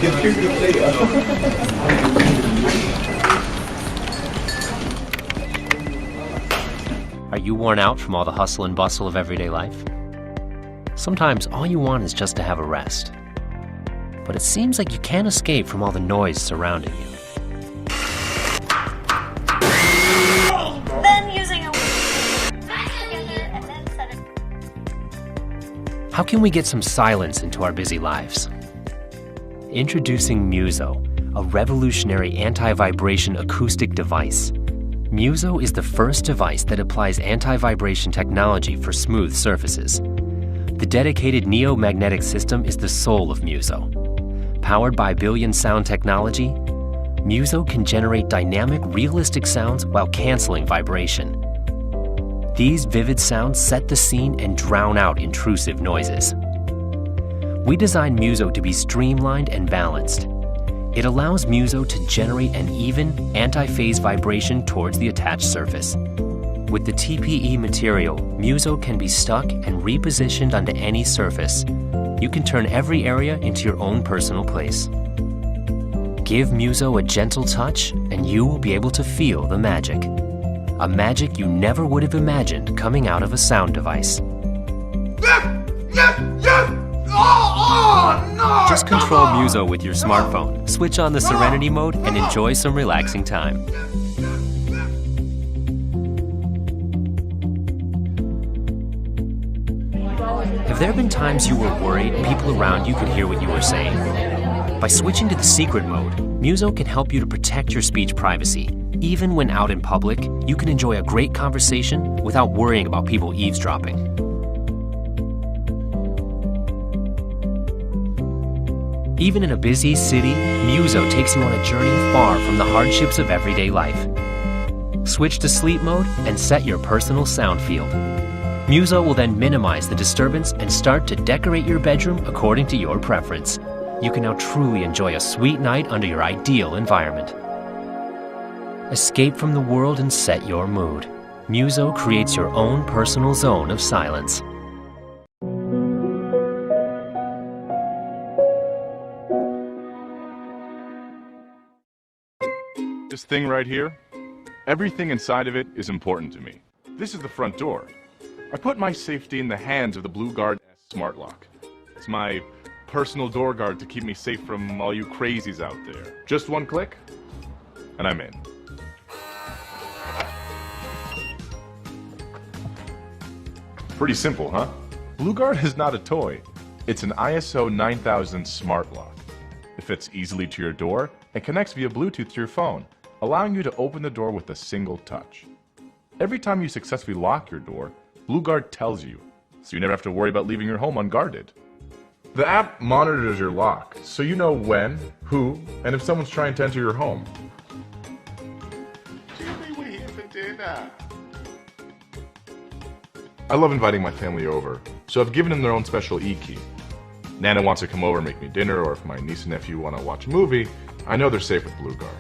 Are you worn out from all the hustle and bustle of everyday life? Sometimes all you want is just to have a rest. But it seems like you can't escape from all the noise surrounding you. Then using a together and then set it. How can we get some silence into our busy lives? Introducing MUZO, a revolutionary anti-vibration acoustic device. MUZO is the first device that applies anti-vibration technology for smooth surfaces. The dedicated neo-magnetic system is the soul of MUZO. Powered by Billion sound technology, MUZO can generate dynamic, realistic sounds while canceling vibration. These vivid sounds set the scene and drown out intrusive noises. We designed MUZO to be streamlined and balanced. It allows MUZO to generate an even, anti-phase vibration towards the attached surface. With the TPE material, MUZO can be stuck and repositioned onto any surface. You can turn every area into your own personal place. Give MUZO a gentle touch, and you will be able to feel the magic. A magic you never would have imagined coming out of a sound device. Just control MUZO with your smartphone, switch on the Serenity mode, and enjoy some relaxing time. Have there been times you were worried people around you could hear what you were saying? By switching to the secret mode, MUZO can help you to protect your speech privacy. Even when out in public, you can enjoy a great conversation without worrying about people eavesdropping. Even in a busy city, MUZO takes you on a journey far from the hardships of everyday life. Switch to sleep mode and set your personal sound field. MUZO will then minimize the disturbance and start to decorate your bedroom according to your preference. You can now truly enjoy a sweet night under your ideal environment. Escape from the world and set your mood. MUZO creates your own personal zone of silence. This thing right here, everything inside of it is important to me. This is the front door. I put my safety in the hands of the BlueGuard Smart Lock. It's my personal door guard to keep me safe from all you crazies out there. Just one click, and I'm in. Pretty simple, huh? BlueGuard is not a toy. It's an ISO 9000 smart lock. It fits easily to your door and connects via Bluetooth to your phone, allowing you to open the door with a single touch. Every time you successfully lock your door, BlueGuard tells you, so you never have to worry about leaving your home unguarded. The app monitors your lock, so you know when, who, and if someone's trying to enter your home. Jimmy, we're here for dinner. I love inviting my family over, so I've given them their own special e-key. Nana wants to come over and make me dinner, or if my niece and nephew want to watch a movie, I know they're safe with BlueGuard.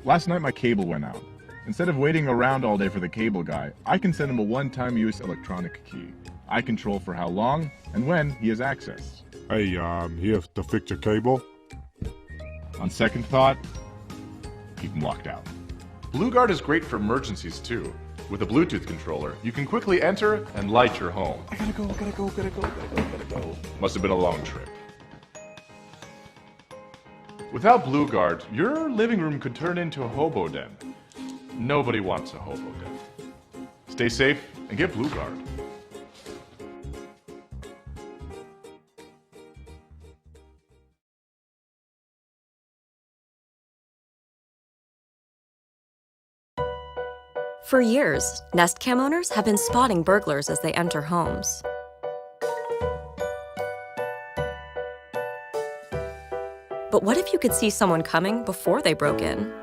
Last night my cable went out. Instead of waiting around all day for the cable guy, I can send him a one-time use electronic key. I control for how long and when he has access. Hey, I'm here to fix your cable. On second thought, keep him locked out. BlueGuard is great for emergencies too. With a Bluetooth controller, you can quickly enter and light your home. I gotta go. Must have been a long trip. Without BlueGuard, your living room could turn into a hobo den. Nobody wants a hobo den. Stay safe and get BlueGuard. For years, Nest Cam owners have been spotting burglars as they enter homes. But what if you could see someone coming before they broke in?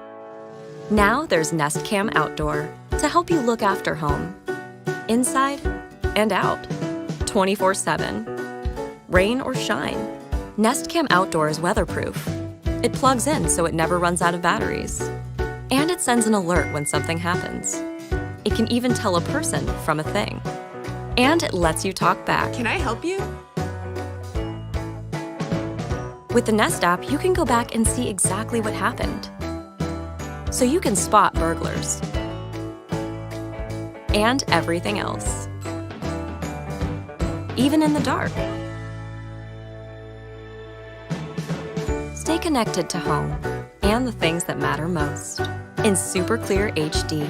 Now there's Nest Cam Outdoor to help you look after home, inside and out, 24/7. Rain or shine, Nest Cam Outdoor is weatherproof. It plugs in so it never runs out of batteries. And it sends an alert when something happens. It can even tell a person from a thing. And it lets you talk back. Can I help you? With the Nest app, you can go back and see exactly what happened. So you can spot burglars and everything else, even in the dark. Stay connected to home and the things that matter most in super clear HD.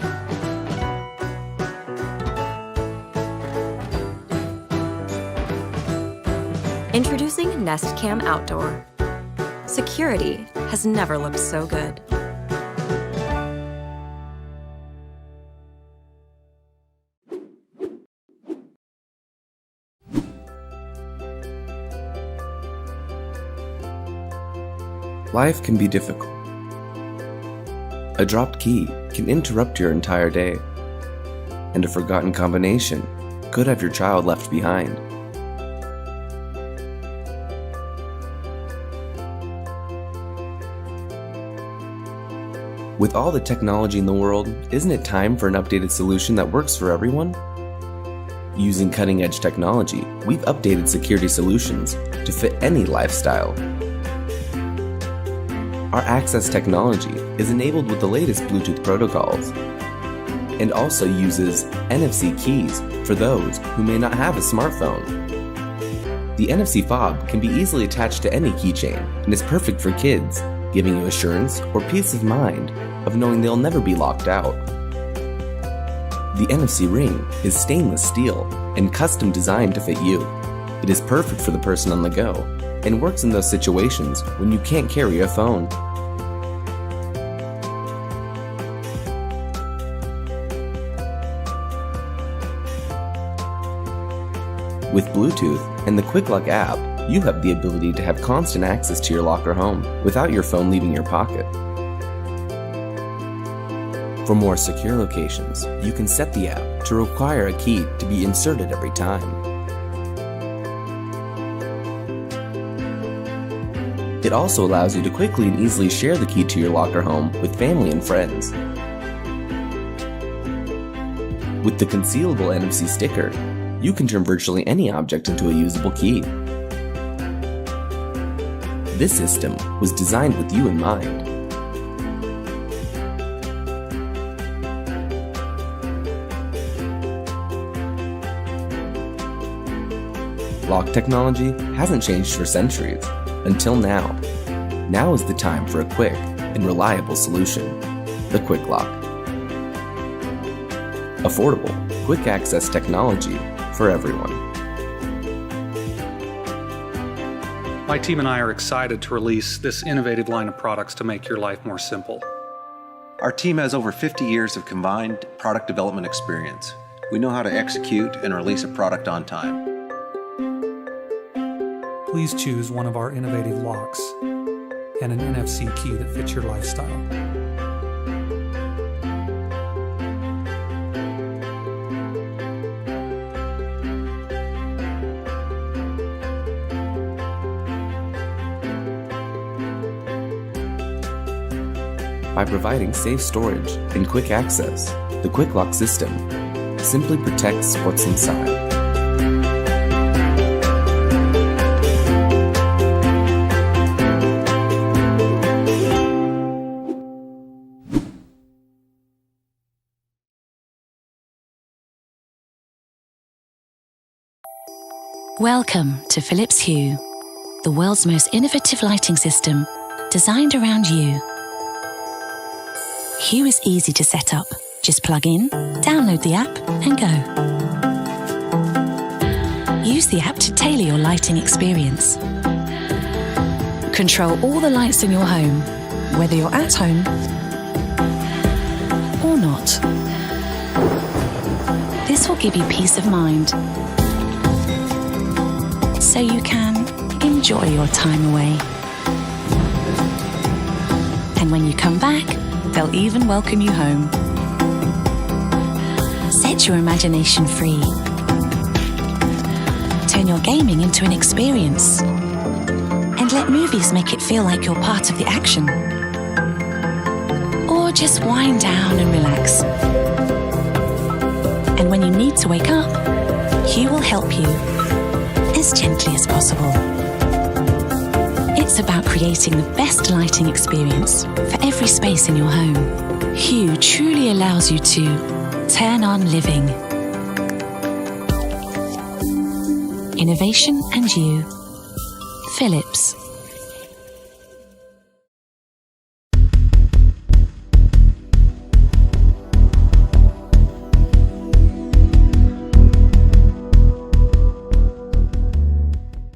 Introducing Nest Cam Outdoor. Security has never looked so good. Life can be difficult. A dropped key can interrupt your entire day, and a forgotten combination could have your child left behind. With all the technology in the world, isn't it time for an updated solution that works for everyone? Using cutting-edge technology, we've updated security solutions to fit any lifestyle. Our access technology is enabled with the latest Bluetooth protocols and also uses NFC keys for those who may not have a smartphone. The NFC fob can be easily attached to any keychain and is perfect for kids, giving you assurance or peace of mind of knowing they'll never be locked out. The NFC ring is stainless steel and custom designed to fit you. It is perfect for the person on the go and works in those situations when you can't carry a phone. With Bluetooth and the QuickLock app, you have the ability to have constant access to your locker home without your phone leaving your pocket. For more secure locations, you can set the app to require a key to be inserted every time. It also allows you to quickly and easily share the key to your locker home with family and friends. With the concealable NFC sticker, you can turn virtually any object into a usable key. This system was designed with you in mind. Lock technology hasn't changed for centuries, until now. Now is the time for a quick and reliable solution, the QuickLock. Affordable, quick access technology for everyone. My team and I are excited to release this innovative line of products to make your life more simple. Our team has over 50 years of combined product development experience. We know how to execute and release a product on time. Please choose one of our innovative locks and an NFC key that fits your lifestyle. By providing safe storage and quick access, the QuickLock system simply protects what's inside. Welcome to Philips Hue, the world's most innovative lighting system designed around you. Hue is easy to set up. Just plug in, download the app, and go. Use the app to tailor your lighting experience. Control all the lights in your home, whether you're at home or not. This will give you peace of mind, so you can enjoy your time away. And when you come back, they'll even welcome you home. Set your imagination free. Turn your gaming into an experience. And let movies make it feel like you're part of the action. Or just wind down and relax. And when you need to wake up, Hue will help you as gently as possible. It's It's about creating the best lighting experience for every space in your home. Hue truly allows you to turn on living. Innovation and you. Philips.